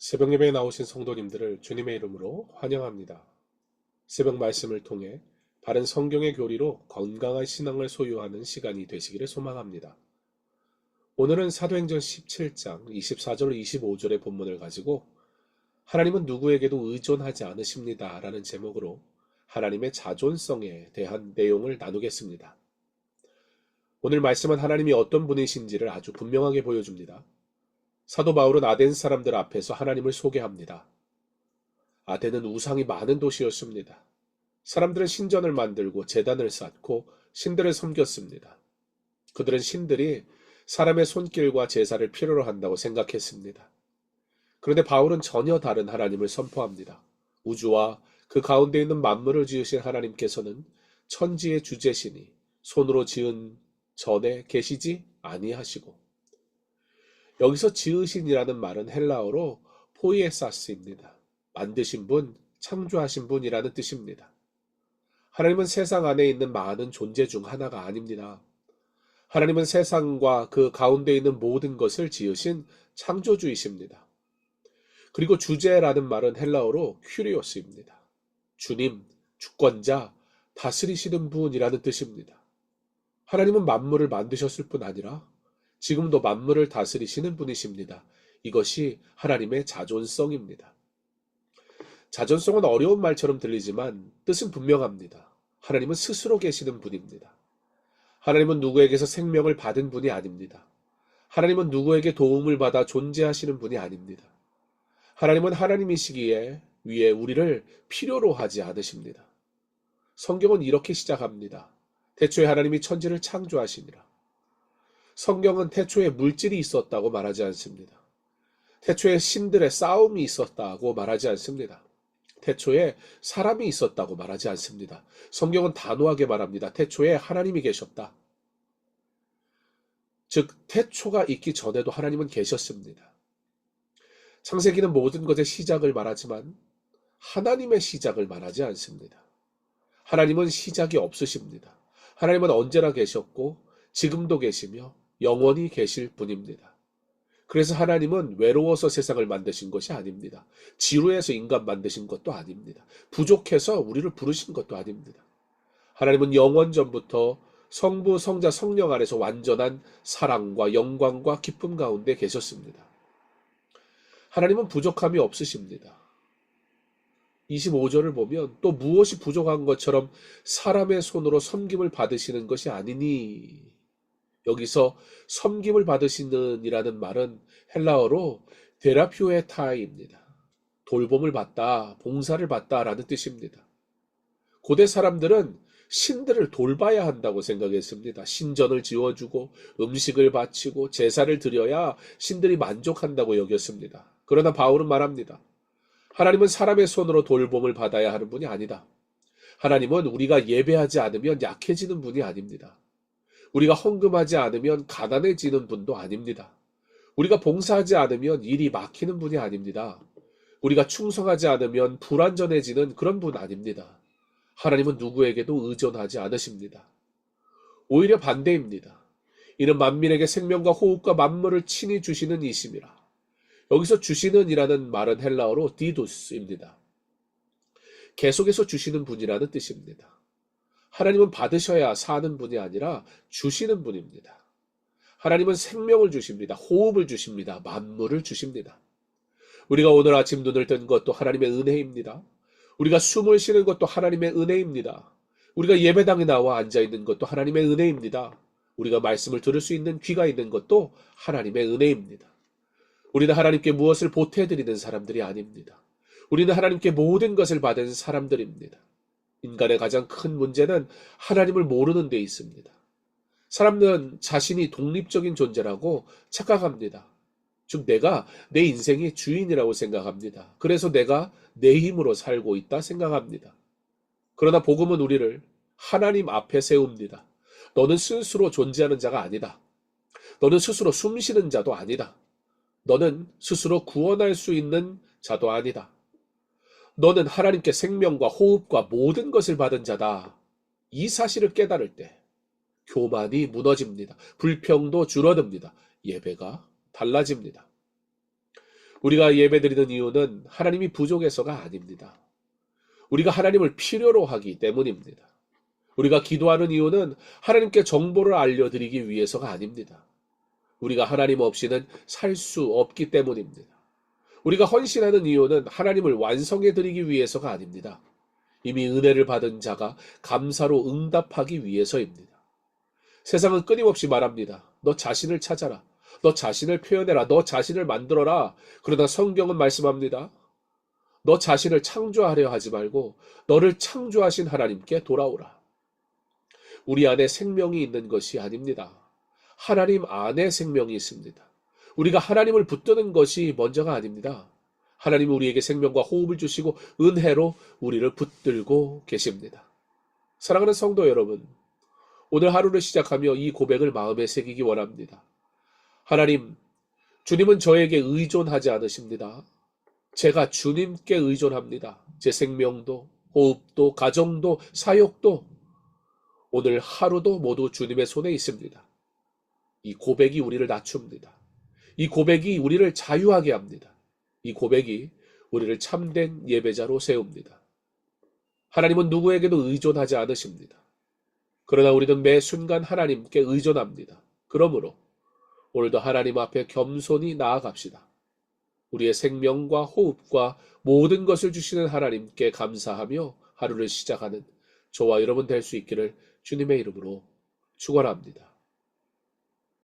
새벽 예배에 나오신 성도님들을 주님의 이름으로 환영합니다. 새벽 말씀을 통해 바른 성경의 교리로 건강한 신앙을 소유하는 시간이 되시기를 소망합니다. 오늘은 사도행전 17장 24절 25절의 본문을 가지고 하나님은 누구에게도 의존하지 않으십니다 라는 제목으로 하나님의 자존성에 대한 내용을 나누겠습니다. 오늘 말씀은 하나님이 어떤 분이신지를 아주 분명하게 보여줍니다. 사도 바울은 아덴 사람들 앞에서 하나님을 소개합니다. 아덴은 우상이 많은 도시였습니다. 사람들은 신전을 만들고 제단을 쌓고 신들을 섬겼습니다. 그들은 신들이 사람의 손길과 제사를 필요로 한다고 생각했습니다. 그런데 바울은 전혀 다른 하나님을 선포합니다. 우주와 그 가운데 있는 만물을 지으신 하나님께서는 천지의 주제시니 손으로 지은 전에 계시지 아니하시고, 여기서 지으신이라는 말은 헬라어로 포이에사스입니다. 만드신 분, 창조하신 분이라는 뜻입니다. 하나님은 세상 안에 있는 많은 존재 중 하나가 아닙니다. 하나님은 세상과 그 가운데 있는 모든 것을 지으신 창조주이십니다. 그리고 주제라는 말은 헬라어로 큐리오스입니다. 주님, 주권자, 다스리시는 분이라는 뜻입니다. 하나님은 만물을 만드셨을 뿐 아니라 지금도 만물을 다스리시는 분이십니다. 이것이 하나님의 자존성입니다. 자존성은 어려운 말처럼 들리지만 뜻은 분명합니다. 하나님은 스스로 계시는 분입니다. 하나님은 누구에게서 생명을 받은 분이 아닙니다. 하나님은 누구에게 도움을 받아 존재하시는 분이 아닙니다. 하나님은 하나님이시기에 위에 우리를 필요로 하지 않으십니다. 성경은 이렇게 시작합니다. 태초에 하나님이 천지를 창조하시니라. 성경은 태초에 물질이 있었다고 말하지 않습니다. 태초에 신들의 싸움이 있었다고 말하지 않습니다. 태초에 사람이 있었다고 말하지 않습니다. 성경은 단호하게 말합니다. 태초에 하나님이 계셨다. 즉, 태초가 있기 전에도 하나님은 계셨습니다. 창세기는 모든 것의 시작을 말하지만 하나님의 시작을 말하지 않습니다. 하나님은 시작이 없으십니다. 하나님은 언제나 계셨고 지금도 계시며 영원히 계실 분입니다. 그래서 하나님은 외로워서 세상을 만드신 것이 아닙니다. 지루해서 인간 만드신 것도 아닙니다. 부족해서 우리를 부르신 것도 아닙니다. 하나님은 영원 전부터 성부, 성자, 성령 안에서 완전한 사랑과 영광과 기쁨 가운데 계셨습니다. 하나님은 부족함이 없으십니다. 25절을 보면 또 무엇이 부족한 것처럼 사람의 손으로 섬김을 받으시는 것이 아니니, 여기서 섬김을 받으시는 이라는 말은 헬라어로 데라퓨에타입니다. 돌봄을 받다, 봉사를 받다라는 뜻입니다. 고대 사람들은 신들을 돌봐야 한다고 생각했습니다. 신전을 지어주고 음식을 바치고 제사를 드려야 신들이 만족한다고 여겼습니다. 그러나 바울은 말합니다. 하나님은 사람의 손으로 돌봄을 받아야 하는 분이 아니다. 하나님은 우리가 예배하지 않으면 약해지는 분이 아닙니다. 우리가 헌금하지 않으면 가난해지는 분도 아닙니다. 우리가 봉사하지 않으면 일이 막히는 분이 아닙니다. 우리가 충성하지 않으면 불완전해지는 그런 분 아닙니다. 하나님은 누구에게도 의존하지 않으십니다. 오히려 반대입니다. 이는 만민에게 생명과 호흡과 만물을 친히 주시는 이심이라. 여기서 주시는 이라는 말은 헬라어로 디두스입니다. 계속해서 주시는 분이라는 뜻입니다. 하나님은 받으셔야 사는 분이 아니라 주시는 분입니다. 하나님은 생명을 주십니다. 호흡을 주십니다. 만물을 주십니다. 우리가 오늘 아침 눈을 뜬 것도 하나님의 은혜입니다. 우리가 숨을 쉬는 것도 하나님의 은혜입니다. 우리가 예배당에 나와 앉아있는 것도 하나님의 은혜입니다. 우리가 말씀을 들을 수 있는 귀가 있는 것도 하나님의 은혜입니다. 우리는 하나님께 무엇을 보태드리는 사람들이 아닙니다. 우리는 하나님께 모든 것을 받은 사람들입니다. 인간의 가장 큰 문제는 하나님을 모르는 데 있습니다. 사람들은 자신이 독립적인 존재라고 착각합니다. 즉 내가 내 인생의 주인이라고 생각합니다. 그래서 내가 내 힘으로 살고 있다 생각합니다. 그러나 복음은 우리를 하나님 앞에 세웁니다. 너는 스스로 존재하는 자가 아니다. 너는 스스로 숨쉬는 자도 아니다. 너는 스스로 구원할 수 있는 자도 아니다. 너는 하나님께 생명과 호흡과 모든 것을 받은 자다. 이 사실을 깨달을 때 교만이 무너집니다. 불평도 줄어듭니다. 예배가 달라집니다. 우리가 예배드리는 이유는 하나님이 부족해서가 아닙니다. 우리가 하나님을 필요로 하기 때문입니다. 우리가 기도하는 이유는 하나님께 정보를 알려드리기 위해서가 아닙니다. 우리가 하나님 없이는 살 수 없기 때문입니다. 우리가 헌신하는 이유는 하나님을 완성해드리기 위해서가 아닙니다. 이미 은혜를 받은 자가 감사로 응답하기 위해서입니다. 세상은 끊임없이 말합니다. 너 자신을 찾아라. 너 자신을 표현해라. 너 자신을 만들어라. 그러나 성경은 말씀합니다. 너 자신을 창조하려 하지 말고 너를 창조하신 하나님께 돌아오라. 우리 안에 생명이 있는 것이 아닙니다. 하나님 안에 생명이 있습니다. 우리가 하나님을 붙드는 것이 먼저가 아닙니다. 하나님은 우리에게 생명과 호흡을 주시고 은혜로 우리를 붙들고 계십니다. 사랑하는 성도 여러분, 오늘 하루를 시작하며 이 고백을 마음에 새기기 원합니다. 하나님, 주님은 저에게 의존하지 않으십니다. 제가 주님께 의존합니다. 제 생명도, 호흡도, 가정도, 사역도, 오늘 하루도 모두 주님의 손에 있습니다. 이 고백이 우리를 낮춥니다. 이 고백이 우리를 자유하게 합니다. 이 고백이 우리를 참된 예배자로 세웁니다. 하나님은 누구에게도 의존하지 않으십니다. 그러나 우리는 매 순간 하나님께 의존합니다. 그러므로 오늘도 하나님 앞에 겸손히 나아갑시다. 우리의 생명과 호흡과 모든 것을 주시는 하나님께 감사하며 하루를 시작하는 저와 여러분 될 수 있기를 주님의 이름으로 축원합니다.